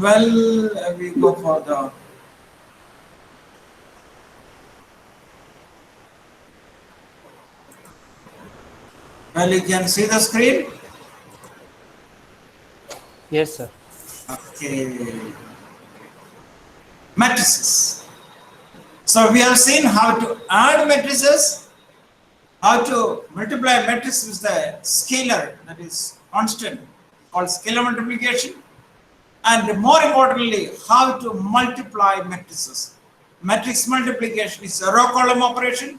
Well, we go for the you can see the screen. Yes, sir. Okay, matrices. So we have seen how to add matrices, how to multiply matrix with the scalar, that is constant, called scalar multiplication, and more importantly, how to multiply matrices. Matrix multiplication is a row column operation.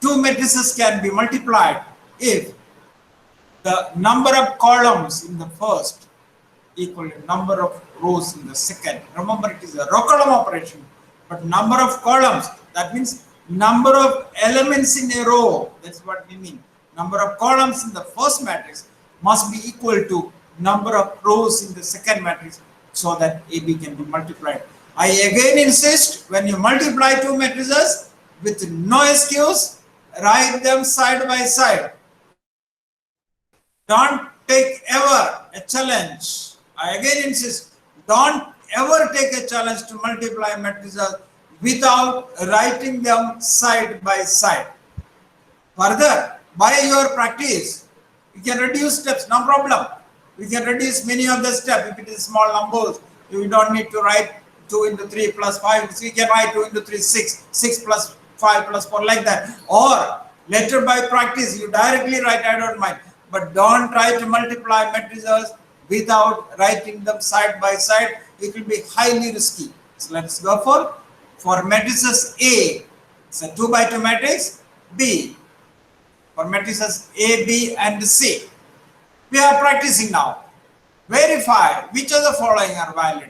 Two matrices can be multiplied if the number of columns in the first equal to number of rows in the second. Remember, it is a row column operation, but number of columns, that means number of elements in a row, that's what we mean. Number of columns in the first matrix must be equal to number of rows in the second matrix, so that AB can be multiplied. I again insist, when you multiply two matrices with no excuse, write them side by side. Don't take ever a challenge. I again insist, don't ever take a challenge to multiply matrices without writing them side by side. Further, by your practice, you can reduce steps, no problem. You can reduce many of the steps. If it is small numbers, you don't need to write 2 into 3 plus 5. So you can write 2 into 3, 6, 6 plus 5 plus 4, like that. Or later by practice, you directly write, I don't mind. But don't try to multiply matrices without writing them side by side. It will be highly risky. So let's go for matrices A. It's a 2 by 2 matrix. B. For matrices A, B, and C. We are practicing now. Verify which of the following are valid.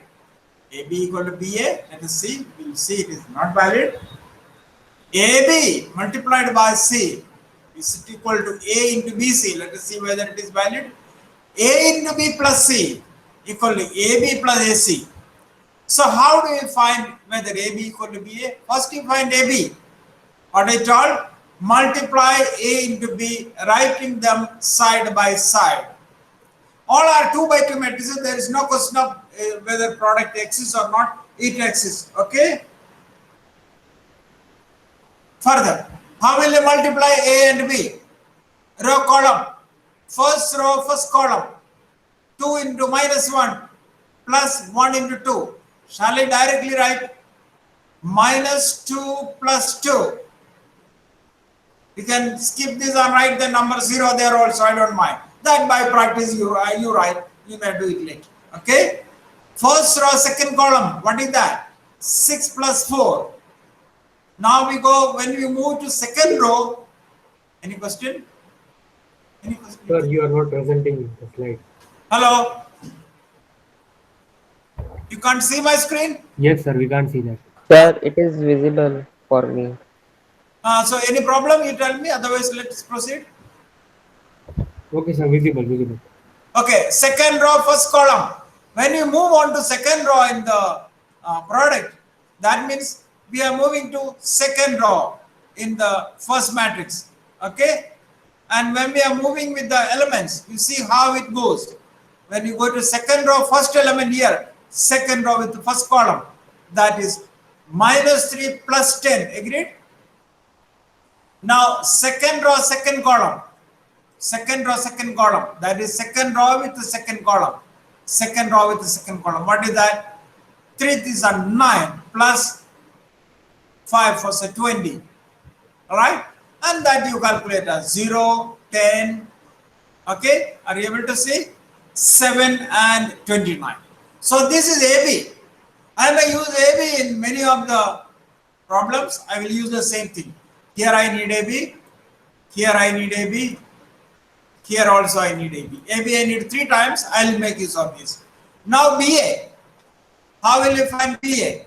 AB equal to BA. Let us see. We will see it is not valid. AB multiplied by C is equal to A into BC. Let us see whether it is valid. A into B plus C equal to AB plus AC. So how do you find whether AB equal to BA? First you find AB. What I told? Multiply A into B, writing them side by side. All are 2 by 2 matrices. There is no question of whether product exists or not. It exists. Okay. Further, how will you multiply A and B? Row column. First row, first column. 2 into minus 1 plus 1 into 2. Shall I directly write minus 2 plus 2? You can skip this and write the number 0 there also, I don't mind. That by practice you write, you may do it later. Okay? First row, second column, what is that? 6 plus 4. Now we go, when we move to second row, any question? Any question? Sir, you are not presenting the slide. Hello? You can't see my screen? Yes, sir, we can't see that. Sir, it is visible for me. So any problem, you tell me, otherwise let's proceed. Okay, sir, visible. Okay, second row, first column. When you move on to second row in the product, that means we are moving to second row in the first matrix. Okay? And when we are moving with the elements, you see how it goes. When you go to second row, first element here, second row with the first column, that is minus 3 plus 10. Agreed? Now, second row, second column. Second row, second column. That is second row with the second column. Second row with the second column. What is that? 3 is 9 plus 5 for say 20. Alright? And that you calculate as 0, 10. Okay? Are you able to see? 7 and 29. So this is AB. I may use AB in many of the problems. I will use the same thing. Here I need AB. Here I need AB. Here also I need AB. AB I need 3 times. I will make use of this. Now BA. How will you find BA?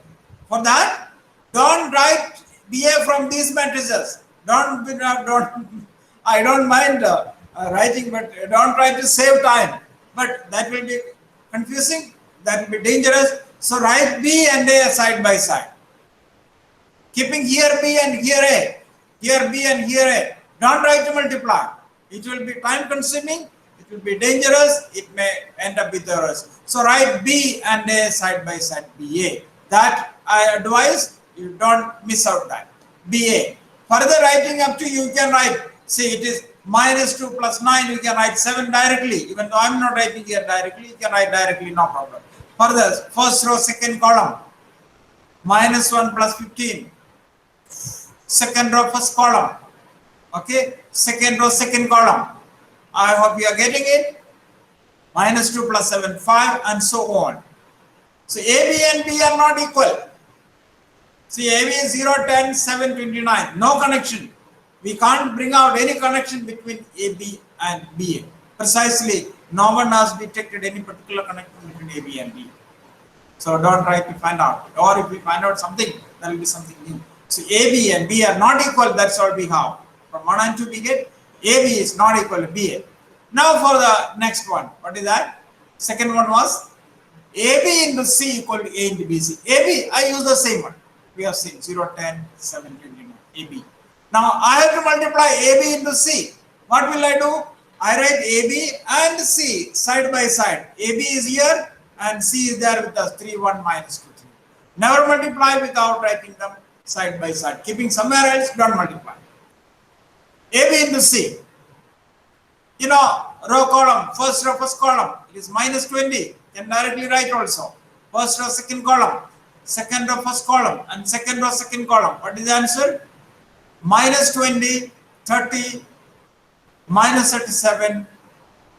For that, don't write BA from these matrices. I don't mind writing, but don't try to save time. But that will be confusing. That will be dangerous. So write B and A side by side. Keeping here B and here A. Here B and here A. Don't try to multiply. It will be time consuming. It will be dangerous. It may end up with errors. So write B and A side by side, BA. That I advise you don't miss out that. BA. Further writing up to you can write, see it is -2 plus 9, you can write 7 directly. Even though I'm not writing here directly, you can write directly, no problem. Further, first row, second column, -1 plus 15. Second row, first column. Okay, second row, second column. I hope you are getting it. -2 plus 7, 5, and so on. So AB and B are not equal. See, AB is 0, 10, 7, 29. No connection. We can't bring out any connection between AB and BA. Precisely, no one has detected any particular connection between AB and BA. So don't try to find out. Or if we find out something, there will be something new. So AB and B are not equal. That's all we have. From 1 and 2 we get AB is not equal to BA. Now for the next one. What is that? Second one was AB into C equal to A into BC. AB, I use the same one. We have seen 0, 10, 7, 29, AB. Now I have to multiply AB into C. What will I do? I write AB and C side by side. AB is here and C is there with us, 3, 1, minus 2, 3. Never multiply without writing them side by side. Keeping somewhere else, don't multiply. AB into C. You know, row column, first row, first column, it is -20. Can directly write also. First row, second column, second row, first column, and second row, second column. What is the answer? -20, 30, -37,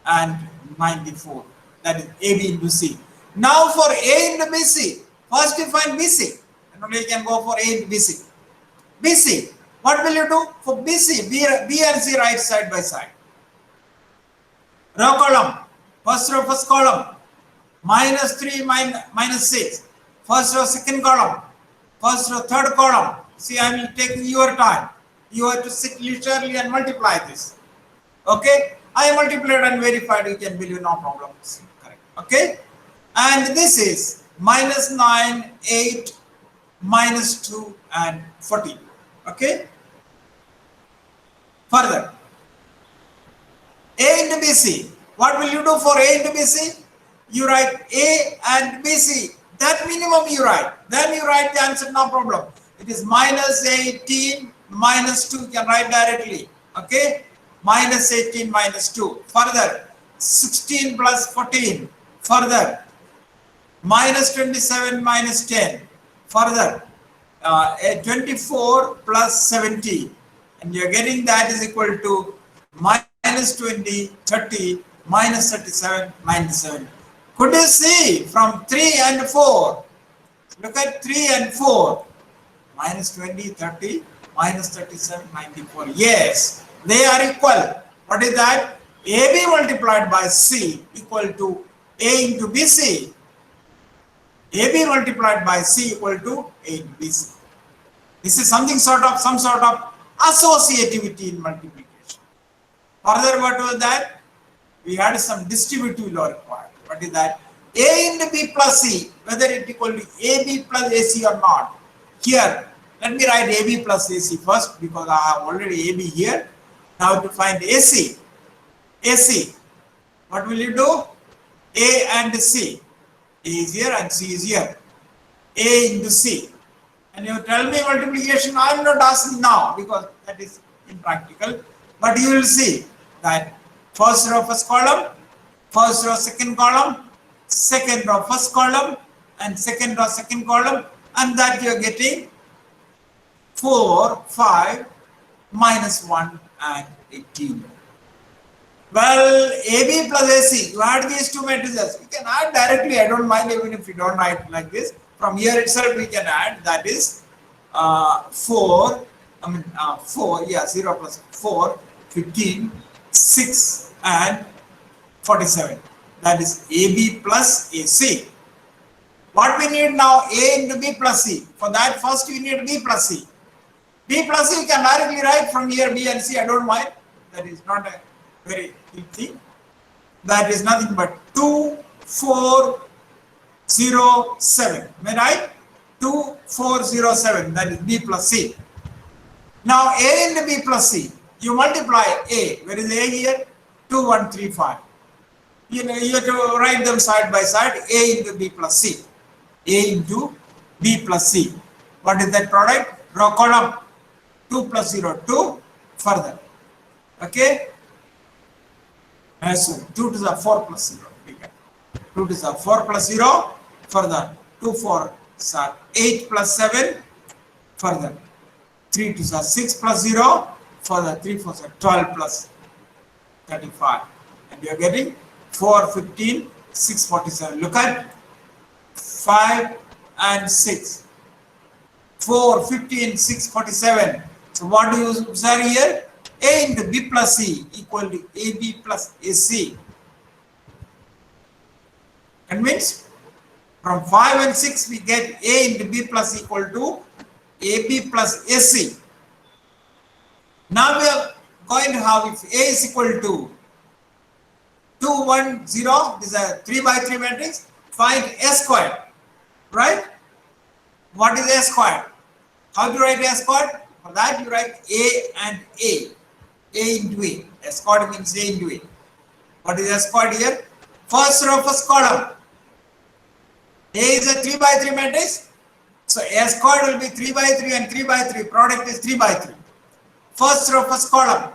and 94. That is AB into C. Now for A into BC, first you find BC. And only you can go for A into BC. BC, what will you do? For BC, B and C write side by side. Row column, first row, first column, -3, -6. First row, second column, first row, third column. See, I will take your time. You have to sit literally and multiply this. Okay? I multiplied and verified, you can believe, no problem. Correct. Okay? And this is -9, 8, -2, and 14. Okay? Further, A into BC. What will you do for A into BC? You write A and BC. That minimum you write. Then you write the answer, no problem. It is -18, -2. You can write directly. Okay? -18, -2. Further, 16 plus 14. Further, -27, -10. Further, 24 plus 70. And you're getting that is equal to -20, 30, -37, -7. Could you see from 3 and 4? Look at 3 and 4. -20, 30, -37, 94. Yes, they are equal. What is that? AB multiplied by C equal to A into BC. AB multiplied by C equal to A into BC. This is some sort of associativity in multiplication. Further, what was that? We had some distributive law required. What is that? A into B plus C, whether it equal to AB plus AC or not. Here, let me write AB plus AC first because I have already AB here. Now to find AC. AC. What will you do? A and C. A is here and C is here. A into C. And you tell me multiplication, I am not asking now because that is impractical. But you will see that first row, first column, first row, second column, second row, first column, and second row, second column, and that you are getting 4, 5, -1, and 18. Well, AB plus AC, you add these two matrices. You can add directly, I don't mind even if you don't write like this. From here itself we can add, that is 4, 0 plus 4, 15, 6 and 47. That is AB plus AC. What we need now? A into B plus C. For that first we need B plus C. B plus C you can directly write from here B and C, I don't mind. That is not a very big thing. That is nothing but 2, 4, 0, 7. Am I right? 2, 4, 0, 7. That is B plus C. Now A into B plus C. You multiply A. Where is A here? 2, 1, 3, 5. you have to write them side by side, A into B plus C. A into B plus C. What is that product? Row column 2 plus 0, 2 further. Okay? So 2 to the 4 plus 0. 2 to the 4 plus 0 further. 2 4 are 8 plus 7 further. 3 to the 6 plus 0 further. 3 4 are 12 plus 35. And you are getting 4 15 6 47. Look at 5 and 6. 4 15 6 47. So what do you observe here? A into B plus C equal to AB plus AC. Convinced? From 5 and 6 we get A into B plus equal to AB plus AC. Now we are going to have, if A is equal to 2 1 0, this is a 3 by 3 matrix, find A squared, right? What is A squared? How do you write A squared? For that you write A and A. A into A. A squared means A into A. What is A squared here? First row, first column. A is a 3 by 3 matrix. So A squared will be 3 by 3 and 3 by 3. Product is 3 by 3. First row, first column.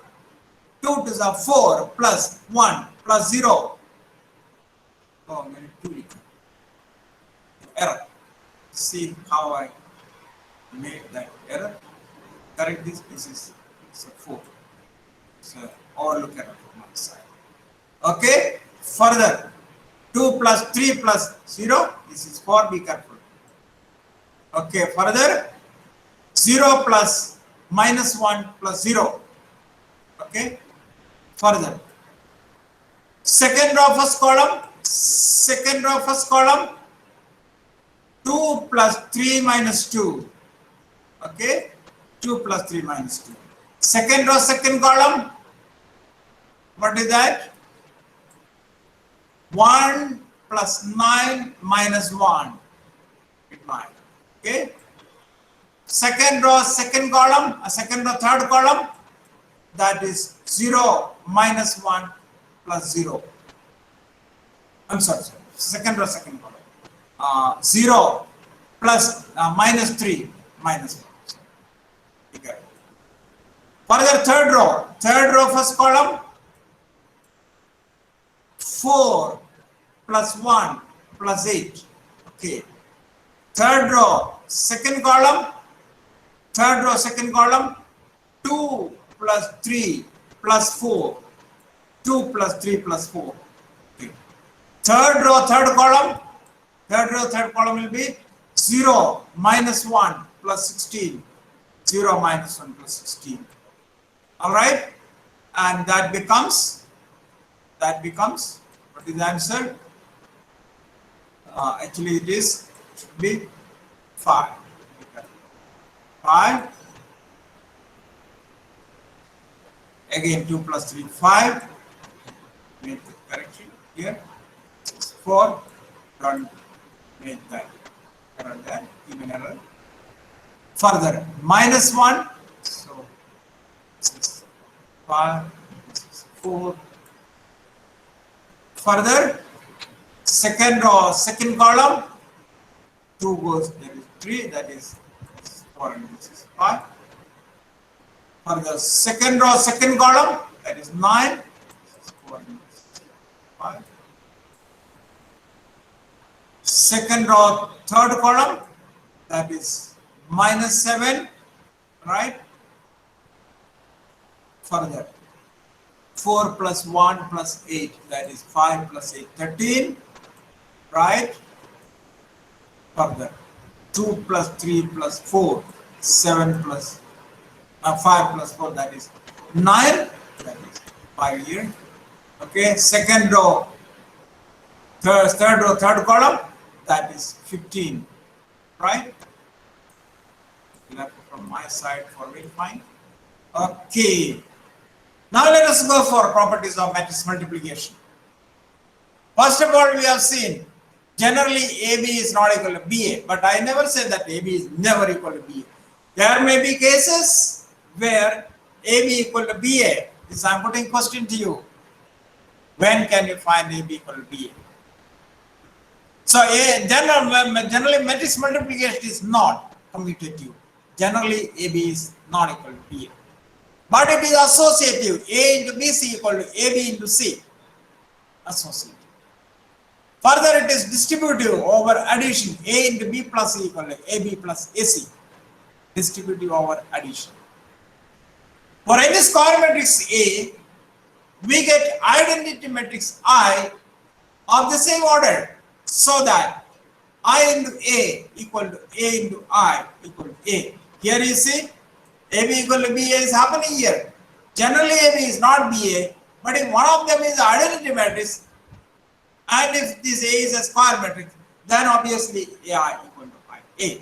2 to the 4 plus 1 plus 0. Oh, I'm going to do it. Error. See how I made that error. Correct this. This is it's a 4. So overlook error from my side. Okay. Further, 2 plus 3 plus 0. This is 4. Be careful. Okay. Further, 0 plus minus 1 plus 0. Okay. Further, second row, first column. Second row, first column. 2 plus 3 minus 2. Okay. 2 plus 3 minus 2. Second row, second column. What is that? 1 plus 9 minus 1. Okay. Second row, second column. Second row, third column. That is 0 minus 1 plus 0. I'm sorry. Second row, second column. 0 plus minus 3 minus 1. Okay. Further, third row, first column. 4 plus 1 plus 8. Okay. Third row, second column. Third row, second column. 2 plus 3 plus 4. 2 plus 3 plus 4. Okay. Third row, third column. Third row, third column will be 0 minus 1 plus 16. 0 minus 1 plus 16. All right. And that becomes, what is the answer? Actually, it is, should be 5. 5. Again, 2 plus 3, 5. Make the correction here. 4. Don't make that error there, even error. Further, minus 1. So, this is 5. This is 4. Further, second row, second column. 2 goes, there is 3, that is 4 and this is 5. For the second row, second column, that is 9. This is 4 and this is 5. Second row, third column, that is minus 7, right? Further, 4 plus 1 plus 8, that is 5 plus 8, 13, right? Further, 2 plus 3 plus 4, 7 plus 5 plus 4, that is 9, that is 5 here. Okay, second row, third row, third column, that is 15, right? Left from my side for verifying. Okay, now let us go for properties of matrix multiplication. First of all, we have seen generally AB is not equal to BA, but I never said that AB is never equal to BA. There may be cases where AB equal to BA. This I am putting question to you. When can you find AB equal to BA? So generally matrix multiplication is not commutative. Generally AB is not equal to BA. But it is associative. A into BC equal to AB into C. Associative. Further, it is distributive over addition. A into B plus C equal to AB plus AC. Distributive over addition. For any square matrix A, we get identity matrix I of the same order, so that I into A equal to A into I equal to A. Here you see, AB equal to BA is happening here. Generally, AB is not BA, but if one of them is identity matrix, and if this A is a square matrix, then obviously AI equal to IA.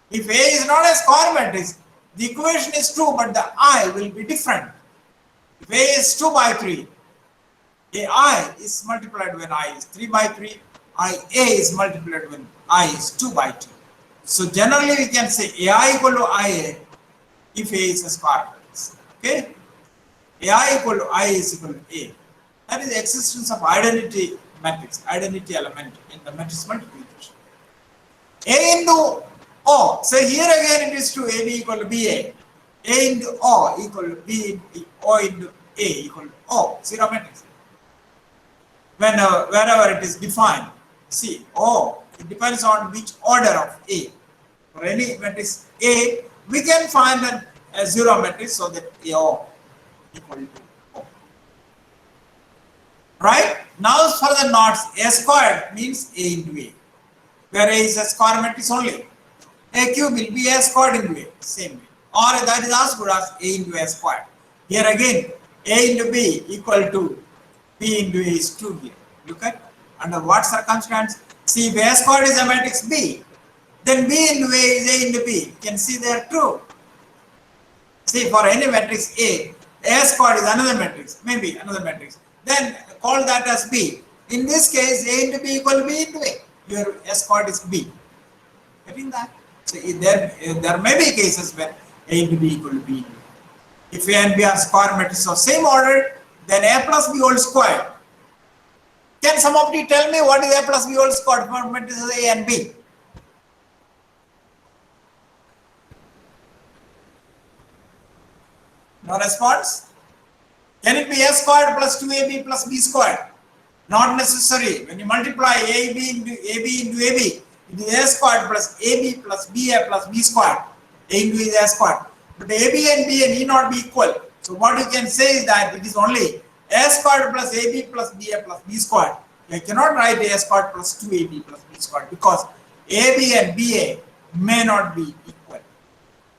If A is not a square matrix, the equation is true, but the I will be different. If A is 2 by 3, AI is multiplied when I is 3 by 3, IA is multiplied when I is 2 by 2. So generally we can say AI equal to IA if A is a square matrix. Okay? AI equal to I is equal to A. That is the existence of identity matrix, identity element in the matrix multiplication. A into O. So here again it is to AB equal to BA. A into O equal to B into O into A equal to O. Zero matrix. Wherever it is defined. See, O, it depends on which order of A. For any matrix A, we can find a zero matrix so that AO equal to O. Right? Now for the knots, A squared means A into A, where A is a square matrix only. A cube will be A squared into A, same way. Or that is as good as A into A squared. Here again, A into B equal to B into A is 2 here. Look at under what circumstance? See, if A squared is a matrix B, then B into A is A into B. You can see they are true. See, for any matrix A squared is another matrix, maybe another matrix. Then call that as B. In this case, A into B equal to B into A. Your A squared is B. Getting that? So there may be cases where A into B equal to B into A. If A and B are square matrices of same order, then A plus B whole square. Can somebody tell me what is A plus B whole square for matrices A and B? No response? Can it be A squared plus 2AB plus B squared? Not necessary. When you multiply AB into AB, it is A squared plus AB plus BA plus B squared. A into is A squared. But AB and BA need not be equal. So what you can say is that it is only A squared plus AB plus BA plus B squared. You cannot write A squared plus 2AB plus B squared because AB and BA may not be equal.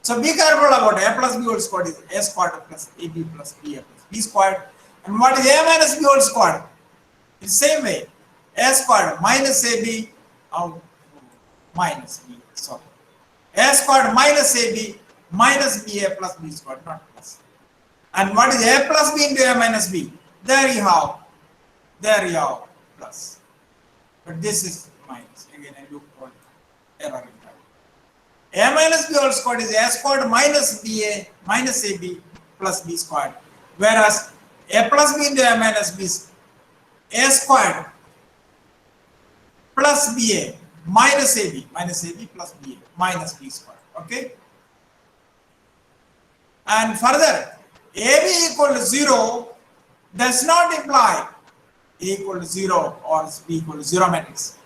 So be careful about A plus B whole squared is A squared plus AB plus BA plus B squared. And what is A minus B whole squared? In the same way, A squared minus AB minus B. Sorry. A squared minus AB minus BA plus B squared, not plus. And what is A plus B into A minus B? There you have plus. But this is minus. Again, I look for error in that. A minus B whole squared is A squared minus BA minus AB plus B squared. Whereas A plus B into A minus B is A squared plus BA minus AB plus BA minus B squared. Okay? And further, AB equal to 0 does not imply A equal to 0 or B equal to 0 matrix.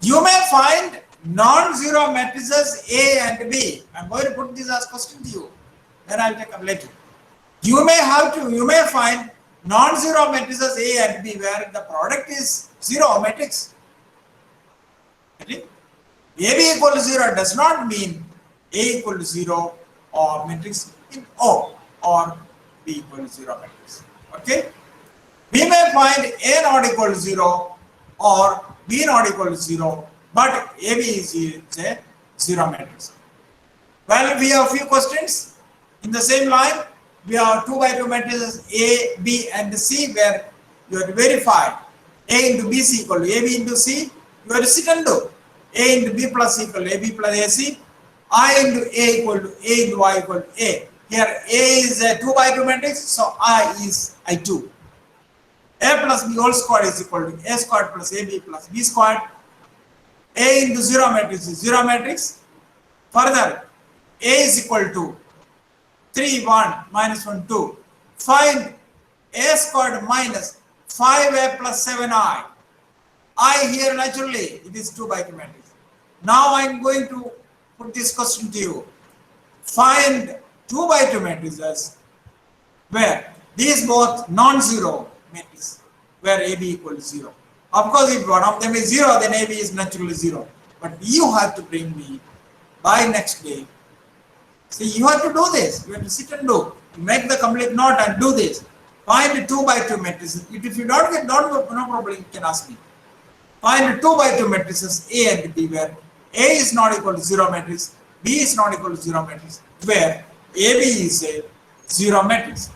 You may find non-zero matrices A and B. I'm going to put this as question to you. Then I'll take up later. You may find non-zero matrices A and B where the product is 0 matrix. Okay? AB equal to 0 does not mean A equal to 0 or matrix in O or B equal to 0 matrix. Okay? We may find A not equal to 0 or B not equal to 0, but AB is a 0 matrix. Well, we have a few questions in the same line. We have 2 by 2 matrices A, B, and C where you have to verify A into BC equal to AB into C. You have to sit and do A into B plus C equal to AB plus AC. I into A equal to A into Y equal to A. Here A is a 2 by 2 matrix, so I is I2. A plus B whole squared is equal to A squared plus AB plus B squared. A into 0 matrix is 0 matrix. Further, A is equal to 3, 1, minus 1, 2. Find A squared minus 5A plus 7I. I here naturally, it is 2 by 2 matrix. Now I am going to put this question to you. Find 2 by 2 matrices where these both non-zero matrices, where AB equals 0. Of course, if one of them is 0, then AB is naturally 0. But you have to bring me by next day. See, you have to do this. You have to sit and do. Make the complete note and do this. Find 2 by 2 matrices. If you don't get, no problem, you can ask me. Find 2 by 2 matrices A and B where A is not equal to 0 matrix, B is not equal to 0 matrix, where AB is a 0 matrix.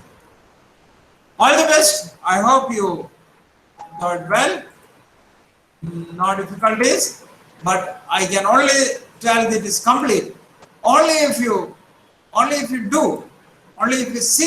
All the best. I hope you got well. No difficulties, but I can only tell that it is complete only if you do, only if you sit